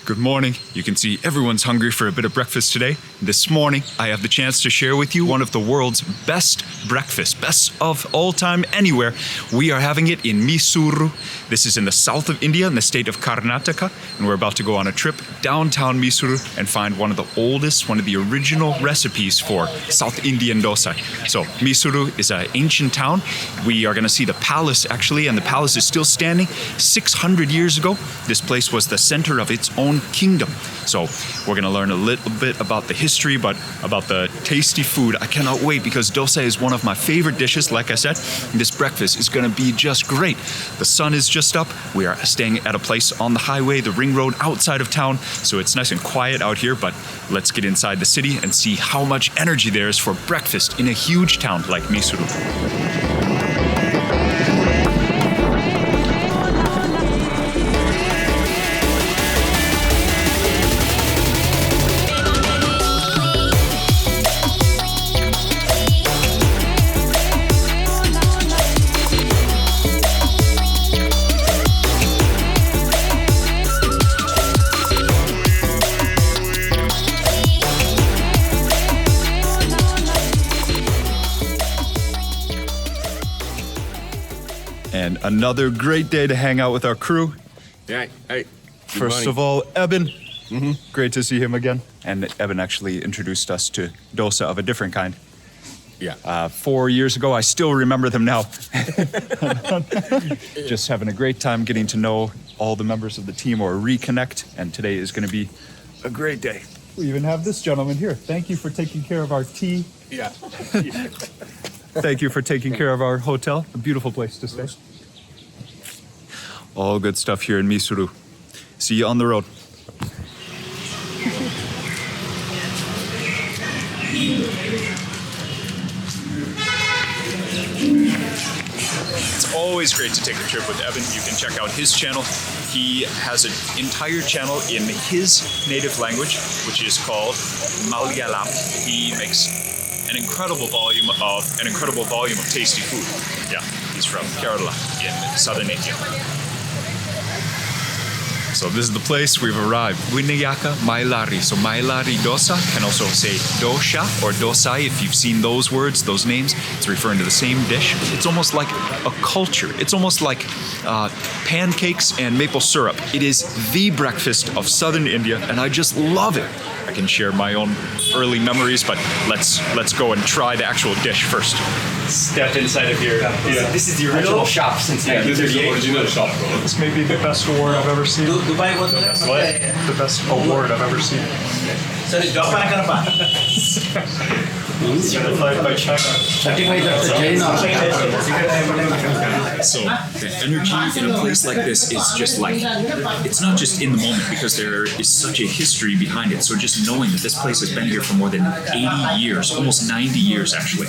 Good morning. You can see everyone's hungry for a bit of breakfast today. This morning, I have the chance to share with you one of the world's best breakfasts, best of all time anywhere. We are having it in Mysuru. This is in the south of India, in the state of Karnataka, and we're about to go on a trip downtown Mysuru and find one of the oldest, one of the original recipes for South Indian dosa. So Mysuru is an ancient town. We are going to see the palace actually, and the palace is still standing. 600 years ago, this place was the center of its own kingdom. So we're going to learn a little bit about the history, but about the tasty food. I cannot wait because dosa is one of my favorite dishes. Like I said, this breakfast is going to be just great. The sun is just up. We are staying at a place on the highway, the ring road outside of town. So it's nice and quiet out here, but let's get inside the city and see how much energy there is for breakfast in a huge town like Mysuru. And another great day to hang out with our crew. Yeah, hey. First of all, Ebbin. Great to see him again. And Ebbin actually introduced us to dosa of a different kind. Yeah. 4 years ago, I still remember them now. Just having a great time getting to know all the members of the team or reconnect. And today is going to be a great day. We even have this gentleman here. Thank you for taking care of our tea. Yeah. Thank you for taking care of our hotel. A beautiful place to stay. All good stuff here in Mysuru. See you on the road. It's always great to take a trip with Ebbin. You can check out his channel. He has an entire channel in his native language, which is called Malayalam. He makes an incredible volume of tasty food. Yeah, he's from Kerala in southern India. So this is the place we've arrived. Vinayaka Mylari. So Mylari Dosa can also say dosha or dosai if you've seen those words, those names. It's referring to the same dish. It's almost like a culture. It's almost like pancakes and maple syrup. It is the breakfast of southern India, and I just love it. I can share my own early memories, but let's go and try the actual dish first. Step inside of here. Yeah. This is the original shop since 1938. This is the original shop, bro. This may be the best award I've ever seen. Dubai was What? The best award I've ever seen. Sorry, Japan kenapa? Certified by China. So the energy in a place like this is just like, it's not just in the moment because there is such a history behind it. So just knowing that this place has been here for more than 80 years, almost 90 years actually,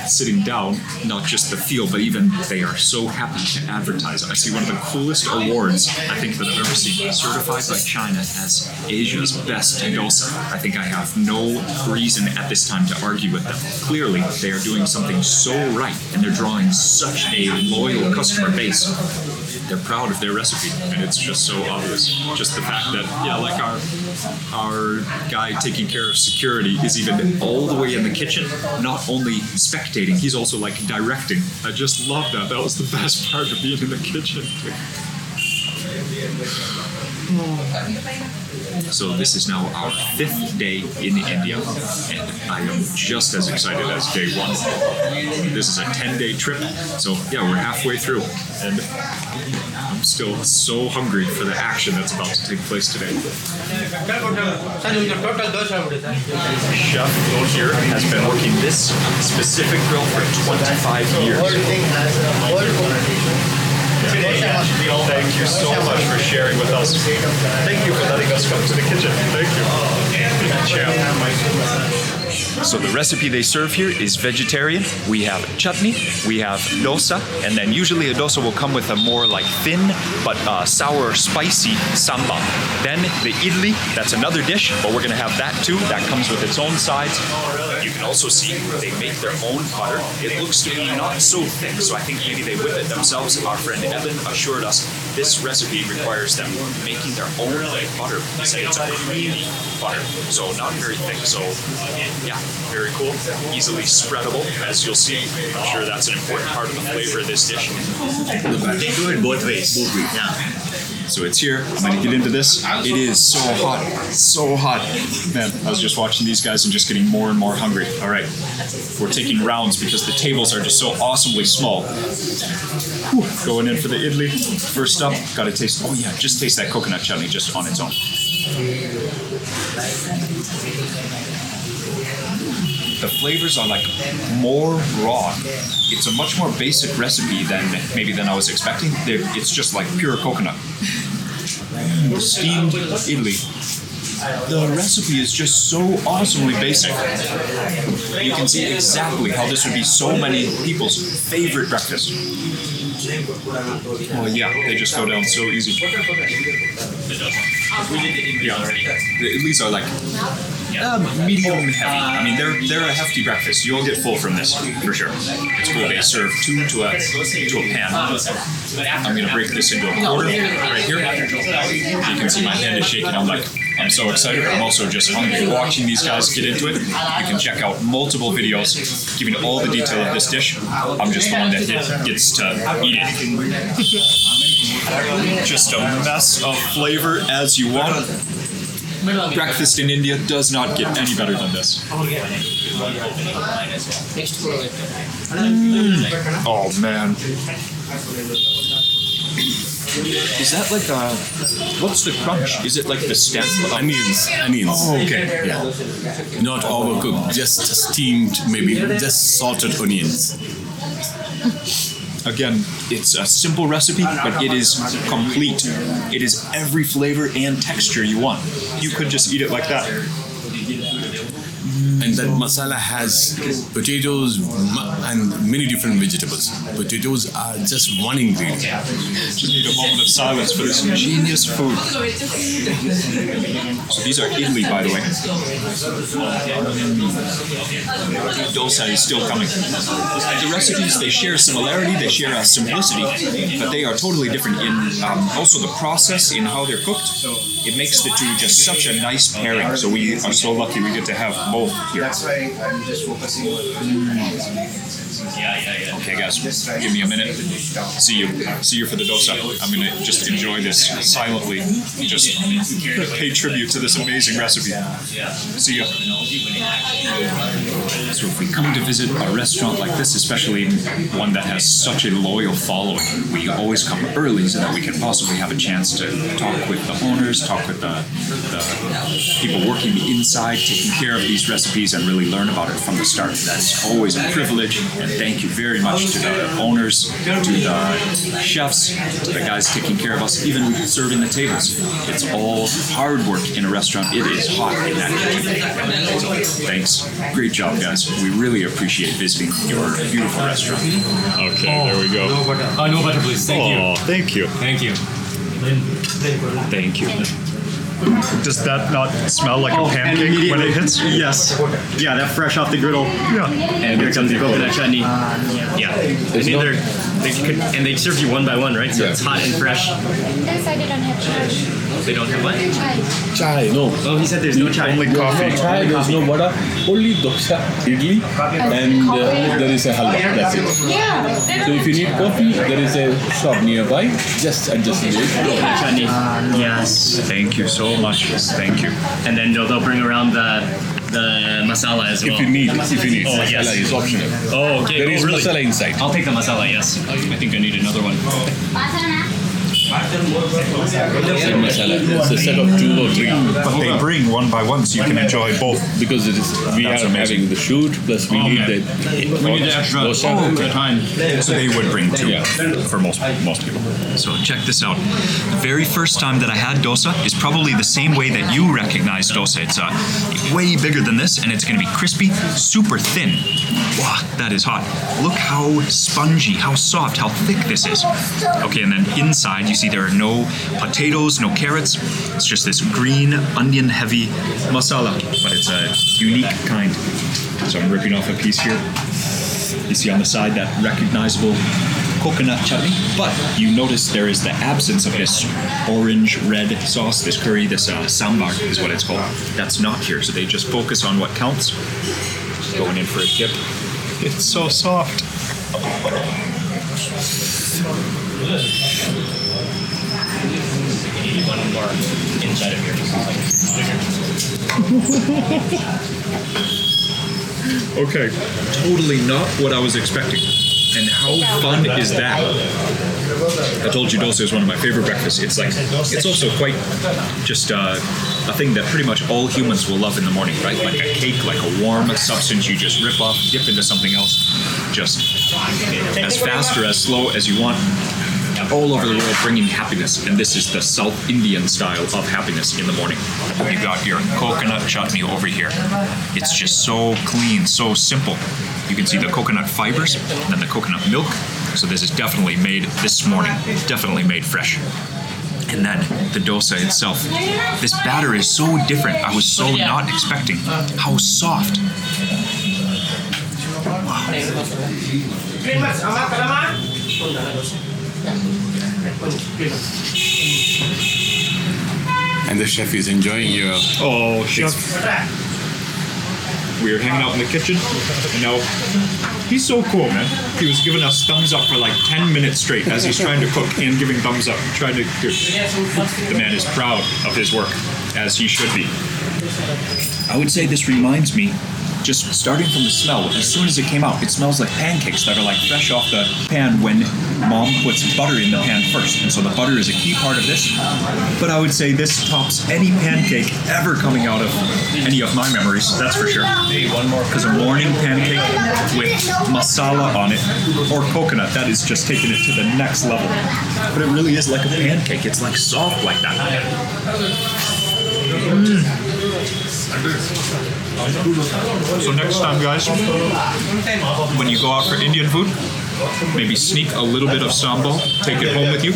sitting down, not just the feel, but even they are so happy to advertise. I see one of the coolest awards I think that I've ever seen, certified by China as Asia's best dosa. I think I have no reason at this time to argue with them. Clearly, they are doing something so right, and they're drawing such a loyal customer base. They're proud of their recipe, and it's just so obvious. Just the fact that, yeah, like our guy taking care of security is even all the way in the kitchen, not only spectating, he's also like directing. I just love that. That was the best part of being in the kitchen. So this is now our 5th day in India, and I am just as excited as day 1. This is a 10-day trip, so yeah, we're halfway through, and I'm still so hungry for the action that's about to take place today. Chef here has been working this specific grill for 25 years. Thank you so much for sharing with us. Thank you for letting us come to the kitchen. Thank you. So the recipe they serve here is vegetarian. We have chutney, we have dosa, and then usually a dosa will come with a more like thin but sour, spicy sambal. Then the idli, that's another dish, but we're gonna have that too. That comes with its own sides. You can also see they make their own butter. It looks to be not so thick, so I think maybe they whip it themselves. Our friend Ebbin assured us this recipe requires them making their own butter. They say it's a creamy butter, so not very thick. So yeah, very cool. Easily spreadable, as you'll see. I'm sure that's an important part of the flavor of this dish. They do it both ways. Yeah. So it's here. I'm gonna get into this. It is so hot, so hot. Man, I was just watching these guys and just getting more and more hungry. All right, we're taking rounds because the tables are just so awesomely small. Whew. Going in for the idli. First up, gotta taste, oh yeah, just taste that coconut chutney just on its own. The flavors are like more raw. It's a much more basic recipe than I was expecting. It's just like pure coconut. Steamed idli. The recipe is just so awesomely basic. You can see exactly how this would be so many people's favorite breakfast. Oh yeah, they just go down so easy. Yeah, the idlis are like medium heavy. I mean, they're a hefty breakfast. You'll get full from this for sure. It's cool. They serve 2 to a pan. I'm gonna break this into a quarter right here. You can see my hand is shaking. I'm so excited. I'm also just hungry. Watching these guys get into it. You can check out multiple videos giving all the detail of this dish. I'm just the one that gets to eat it. Just a mess of flavor as you want. Breakfast in India does not get any better than this. Oh man. Is that like what's the crunch? Is it like the stem? Onions. Oh, okay. Yeah. Not overcooked, just steamed, maybe just salted onions. Again, it's a simple recipe, but it is complete. It is every flavor and texture you want. You could just eat it like that. And that masala has potatoes and many different vegetables. Potatoes are just one ingredient. Just need a moment of silence for this genius food. So these are idli, by the way. Dosa is still coming. The recipes, they share similarity, they share a simplicity, but they are totally different in also the process in how they're cooked. It makes the two just such a nice pairing. So we are so lucky we get to have both here. That's why I'm just focusing on. Okay, guys, give me a minute. See you for the dosa. I'm gonna just enjoy this silently. Just pay tribute to this amazing recipe. See ya. So if we come to visit a restaurant like this, especially one that has such a loyal following, we always come early so that we can possibly have a chance to talk with the owners, talk with the people working inside, taking care of these recipes, and really learn about it from the start. That's always a privilege, and thank you very much to the owners, to the chefs, to the guys taking care of us, even serving the tables. It's all hard work in a restaurant. It is hot in that kitchen. So thanks. Great job, guys. We really appreciate visiting your beautiful restaurant. Okay, there we go. No butter, please. Thank you. Thank you. Thank you. Thank you. Does that not smell like a pancake when it hits? Yes. Yeah, that fresh off the griddle. Yeah. And here comes the coconut chutney. Yeah. And they serve you one by one, right? So it's hot and fresh. This I didn't have chai. They don't have what? Chai, no. Oh, he said there's no chai. Only coffee. No chai, there's no vada, only dosa, idli, and there is a halwa, that's it. Yeah. So if you need coffee, there is a shop nearby, just adjust it. Coconut chutney. Yes. Thank you so much. Thank you. And then they'll bring around the masala as well. If you need. Oh, Masala yes. is optional. Oh, okay. There is really? masala inside. I'll take the masala, yes. I think I need another one. Same masala. It's a set of 2 or 3. But they bring one by one so you can enjoy both. Because it is, we are having the shoot, plus we need the extra time. So they would bring two Yeah. for most people. So check this out. The very first time that I had dosa is probably the same way that you recognize dosa. It's way bigger than this, and it's going to be crispy, super thin. Wow, that is hot. Look how spongy, how soft, how thick this is. Okay, and then inside you see there are no potatoes, no carrots. It's just this green, onion-heavy masala, but it's a unique kind. So I'm ripping off a piece here. You see on the side that recognizable coconut chutney, but you notice there is the absence of this orange-red sauce, this curry, this sambar is what it's called. That's not here, so they just focus on what counts. Going in for a dip. It's so soft. One more inside of here. Okay, totally not what I was expecting. And how fun is that? I told you dosa is one of my favorite breakfasts. It's like, it's also quite just a thing that pretty much all humans will love in the morning, right? Like a cake, like a warm substance you just rip off, dip into something else, just as fast or as slow as you want. All over the world bringing happiness, and this is the South Indian style of happiness in the morning. You got your coconut chutney over here. It's just so clean, so simple. You can see the coconut fibers and then the coconut milk. So this is definitely made this morning, definitely made fresh. And then the dosa itself. This batter is so different. I was so not expecting how soft. And the chef is enjoying your... Oh, chef. We were hanging out in the kitchen, and now he's so cool, man. He was giving us thumbs up for like 10 minutes straight as he's trying to cook and giving thumbs up. The man is proud of his work, as he should be. I would say this reminds me, just starting from the smell, as soon as it came out, it smells like pancakes that are like fresh off the pan when mom puts butter in the pan first. And so the butter is a key part of this. But I would say this tops any pancake ever coming out of any of my memories, that's for sure. Hey, one more. Because a morning pancake with masala on it, or coconut, that is just taking it to the next level. But it really is like a pancake. It's like soft like that. So next time, guys, when you go out for Indian food, maybe sneak a little bit of sambal, take it home with you,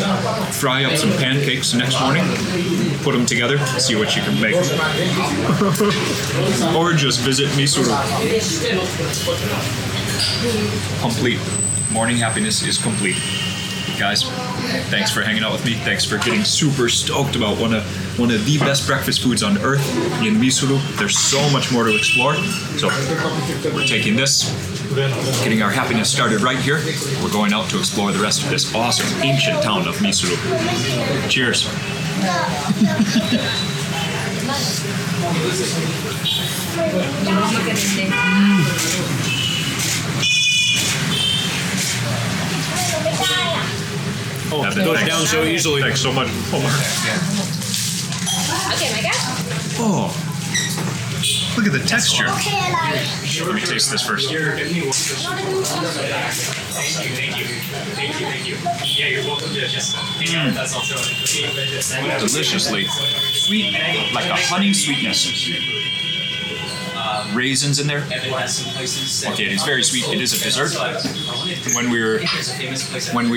fry up some pancakes next morning, put them together, see what you can make. Or just visit Mysuru. Complete. Morning happiness is complete. Guys, thanks for hanging out with me. Thanks for getting super stoked about one of the best breakfast foods on earth in Mysuru. There's so much more to explore. So we're taking this, getting our happiness started right here. We're going out to explore the rest of this awesome ancient town of Mysuru. Cheers. Oh, it goes down so easily. Thanks so much, Omar. Okay, my guy. Oh, look at the texture. Let me taste this first. Thank you. Yeah, you're welcome to just hang out with us also. Deliciously sweet, like a honey sweetness. Raisins in there. Okay, it is very sweet. It is a dessert. When we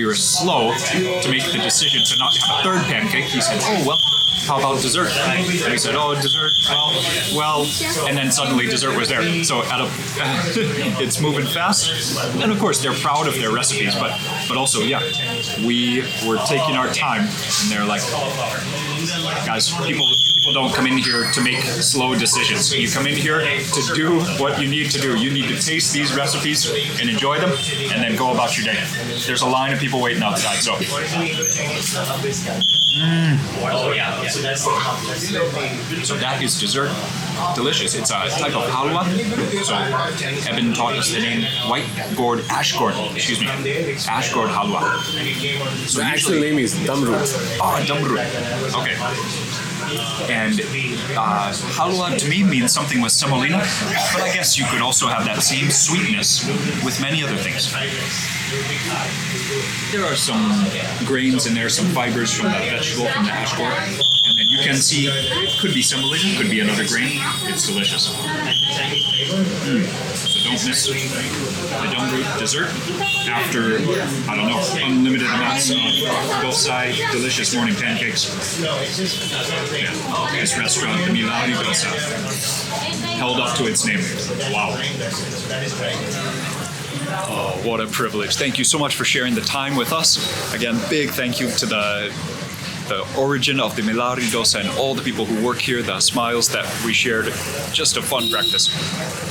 were slow to make the decision to not have a third pancake, he said, "Oh well, how about dessert?" And we said, "Oh, dessert. Well," and then suddenly dessert was there. So it's moving fast, and of course they're proud of their recipes, but also yeah, we were taking our time, and they're like, guys, people don't come in here to make slow decisions. You come in here to do what you need to do. You need to taste these recipes and enjoy them, and then go about your day. There's a line of people waiting outside, so. So that is dessert. Delicious. It's a type of halwa. So Ebbin taught us the name ash gourd halwa. So The actual name is damroot. Oh, damroot. Okay. And halwa to me means something with semolina, but I guess you could also have that same sweetness with many other things. There are some grains in there, some fibers from that vegetable, from the ash gourd, and then you can see, could be semolina, could be another grain. It's delicious. So don't miss the damroot dessert after, I don't know, unlimited amounts of dosa, delicious morning pancakes. Yeah. This restaurant, the Mylari Dosa, held up to its name. Wow. Oh, what a privilege. Thank you so much for sharing the time with us. Again, big thank you to the origin of the Mylari Dosa and all the people who work here, the smiles that we shared. Just a fun breakfast.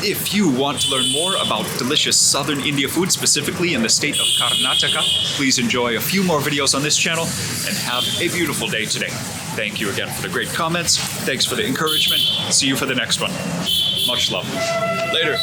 If you want to learn more about delicious southern India food, specifically in the state of Karnataka, please enjoy a few more videos on this channel and have a beautiful day today. Thank you again for the great comments. Thanks for the encouragement. See you for the next one. Much love. Later.